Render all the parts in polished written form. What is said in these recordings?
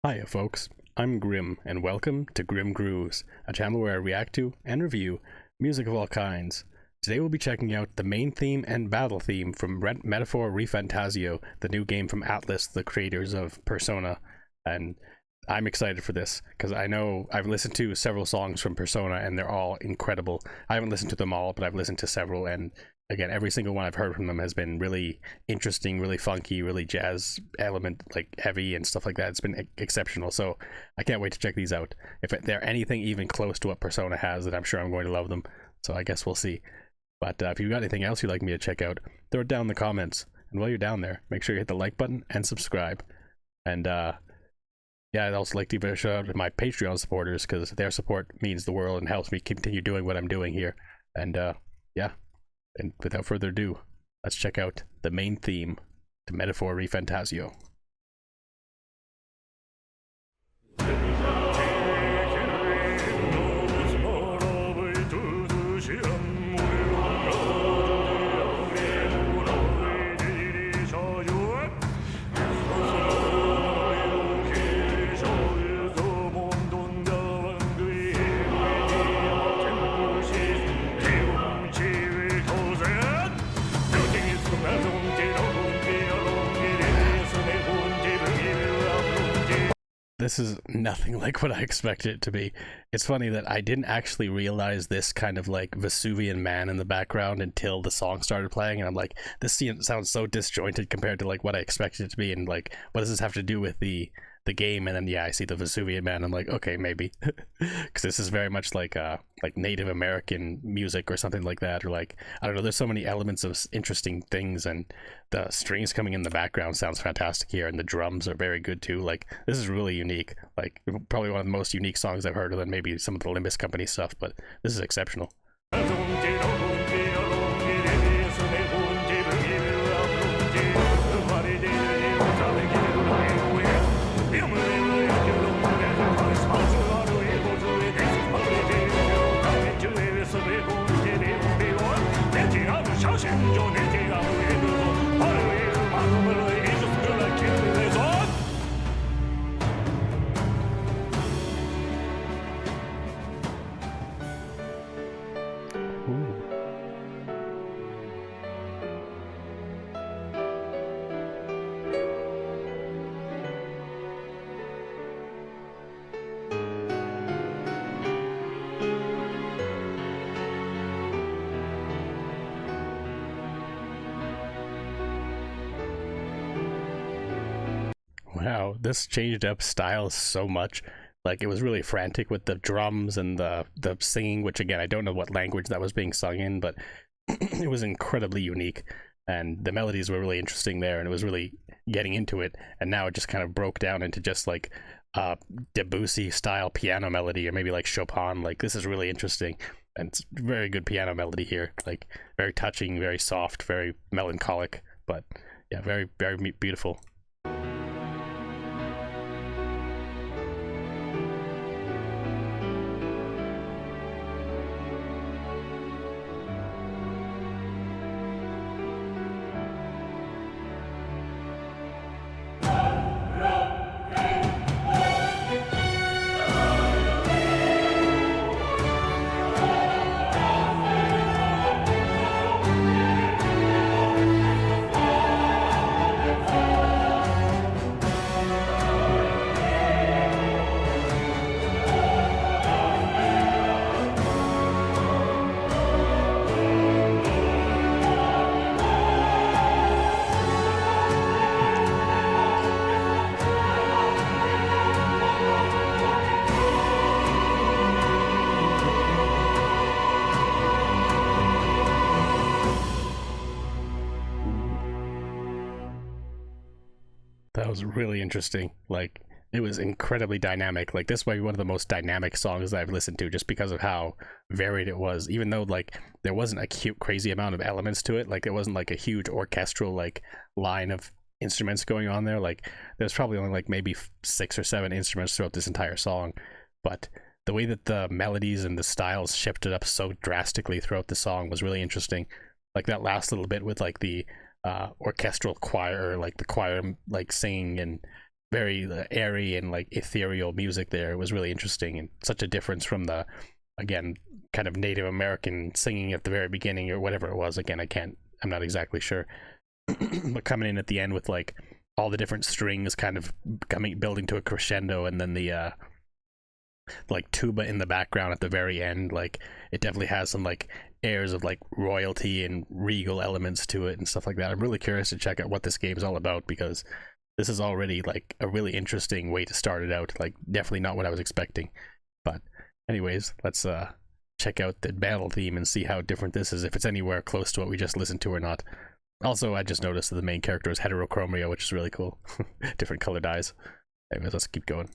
Hiya folks, I'm Grim, and welcome to Grim Grooves, a channel where I react to and review music of all kinds. Today we'll be checking out the main theme and battle theme from Metaphor ReFantazio, the new game from Atlas, the creators of Persona, and I'm excited for this, because I know I've listened to several songs from Persona and they're all incredible. I haven't listened to them all, but I've listened to several, and again, every single one I've heard from them has been really interesting, really funky, really jazz element, like heavy and stuff like that. It's been exceptional, so I can't wait to check these out. If they're anything even close to what Persona has, then I'm sure I'm going to love them, so I guess we'll see. But if you've got anything else you'd like me to check out, throw it down in the comments. And while you're down there, make sure you hit the like button and subscribe. And yeah, I'd also like to give a shout out to my Patreon supporters, because their support means the world and helps me continue doing what I'm doing here. And yeah, and without further ado, let's check out the main theme to Metaphor ReFantazio. This is nothing like what I expected it to be. It's funny that I didn't actually realize this kind of like Vesuvian man in the background until the song started playing, and I'm like, this scene sounds so disjointed compared to like what I expected it to be, and like, what does this have to do with the game? And then yeah, I see the Vesuvian man, I'm like, okay, maybe. Because this is very much like Native American music or something like that, or like, I don't know, there's so many elements of interesting things, and the strings coming in the background sounds fantastic here, and the drums are very good too. Like, this is really unique, like probably one of the most unique songs I've heard, other than maybe some of the Limbus Company stuff, but this is exceptional. Wow, this changed up style so much. Like, it was really frantic with the drums and the singing, which again, I don't know what language that was being sung in, but it was incredibly unique, and the melodies were really interesting there, and it was really getting into it. And now it just kind of broke down into just like Debussy style piano melody, or maybe like Chopin. Like, this is really interesting, and it's very good piano melody here, like very touching, very soft, very melancholic, but yeah, very, very beautiful. That was really interesting. Like, it was incredibly dynamic. Like, this might be one of the most dynamic songs I've listened to, just because of how varied it was. Even though like there wasn't a cute, crazy amount of elements to it, like it wasn't like a huge orchestral like line of instruments going on there. Like, there's probably only like maybe 6 or 7 instruments throughout this entire song, but the way that the melodies and the styles shifted up so drastically throughout the song was really interesting. Like that last little bit with like the orchestral choir, like the choir like singing, and very airy and like ethereal music there. It was really interesting, and such a difference from the, again, kind of Native American singing at the very beginning or whatever it was. Again, I'm not exactly sure. But coming in at the end with like all the different strings kind of building to a crescendo, and then the like tuba in the background at the very end, like it definitely has some like airs of like royalty and regal elements to it and stuff like that. I'm really curious to check out what this game's all about, because this is already like a really interesting way to start it out. Like definitely not what I was expecting. But anyways, let's check out the battle theme and see how different this is, if it's anywhere close to what we just listened to or not. Also, I just noticed that the main character is heterochromia, which is really cool. Different color dyes. Anyways, let's keep going.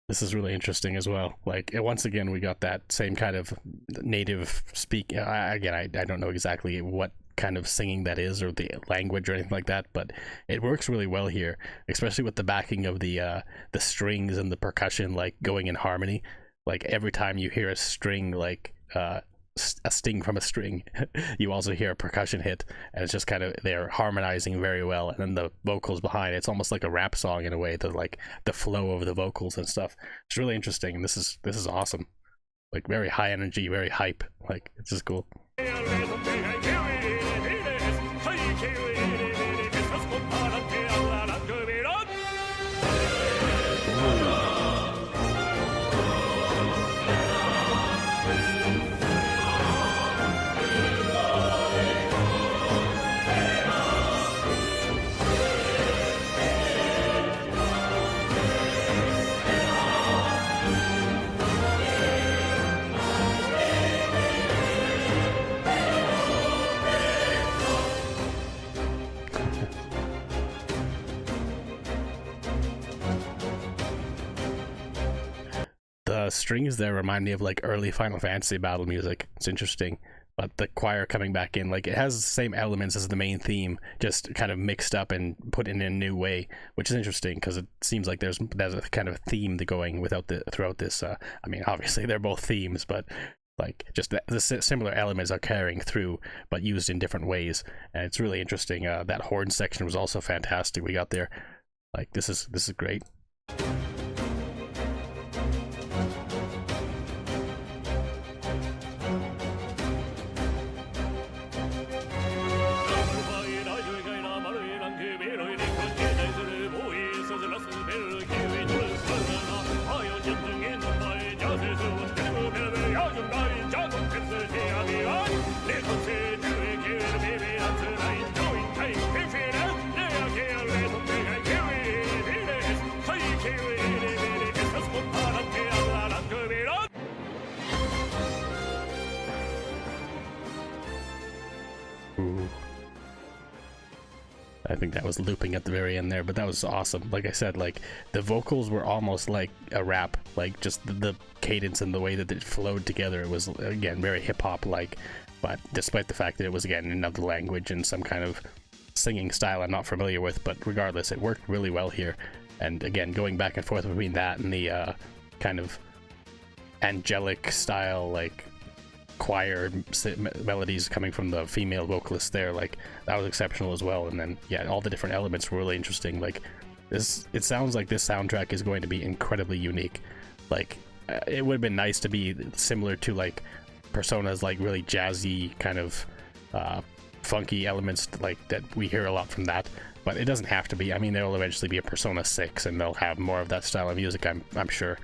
This is really interesting as well. Like, once again, we got that same kind of native speak. Again, I don't know exactly what kind of singing that is, or the language or anything like that, but it works really well here, especially with the backing of the strings and the percussion, like going in harmony. Like every time you hear a string, like a sting from a string, you also hear a percussion hit, and it's just kind of, they're harmonizing very well. And then the vocals behind it's almost like a rap song in a way, the flow of the vocals and stuff. It's really interesting, and this is awesome. Like very high energy, very hype. Like it's just cool. The strings there remind me of like early Final Fantasy battle music. It's interesting. But the choir coming back in, like it has the same elements as the main theme, just kind of mixed up and put in a new way, which is interesting because it seems like there's a kind of theme to going throughout this. I mean, obviously they're both themes, but like just the similar elements are carrying through, but used in different ways, and it's really interesting. That horn section was also fantastic. We got there. Like this is great. I think that was looping at the very end there, but that was awesome. Like I said, like the vocals were almost like a rap, like just the cadence and the way that it flowed together. It was, again, very hip-hop like, but despite the fact that it was, again, in another language and some kind of singing style I'm not familiar with, but regardless, it worked really well here. And again, going back and forth between that and the kind of angelic style, like choir melodies coming from the female vocalist there, like that was exceptional as well. And then yeah, all the different elements were really interesting. Like this, it sounds like this soundtrack is going to be incredibly unique. Like it would have been nice to be similar to like Persona's like really jazzy kind of funky elements like that we hear a lot from that, but it doesn't have to be. I mean, there will eventually be a Persona 6 and they'll have more of that style of music, I'm sure.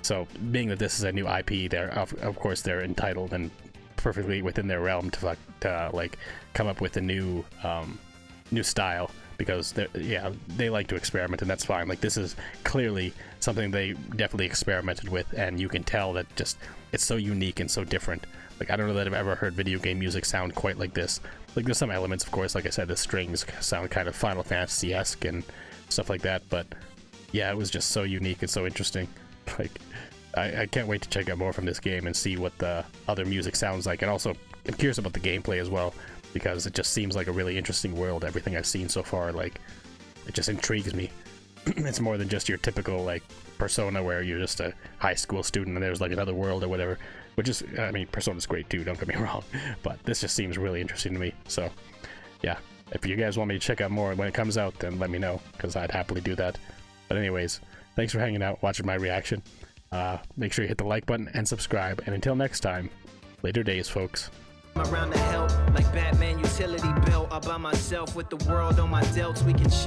So being that this is a new IP, they're of course they're entitled and perfectly within their realm to like come up with a new style, because they like to experiment, and that's fine. Like, this is clearly something they definitely experimented with, and you can tell that just it's so unique and so different. Like, I don't know that I've ever heard video game music sound quite like this. Like, there's some elements, of course, like I said, the strings sound kind of Final Fantasy-esque and stuff like that, but yeah, it was just so unique and so interesting. Like, I can't wait to check out more from this game and see what the other music sounds like, and also I'm curious about the gameplay as well, because it just seems like a really interesting world. Everything I've seen so far, like, it just intrigues me. It's more than just your typical, like, Persona where you're just a high school student and there's like another world or whatever, which is, I mean, Persona's great too, don't get me wrong, but this just seems really interesting to me. So yeah, if you guys want me to check out more when it comes out, then let me know, because I'd happily do that. But anyways, thanks for hanging out, watching my reaction. Make sure you hit the like button and subscribe, and until next time, later days, folks. Around the help like Batman utility belt. All by myself with the world on my delts. We can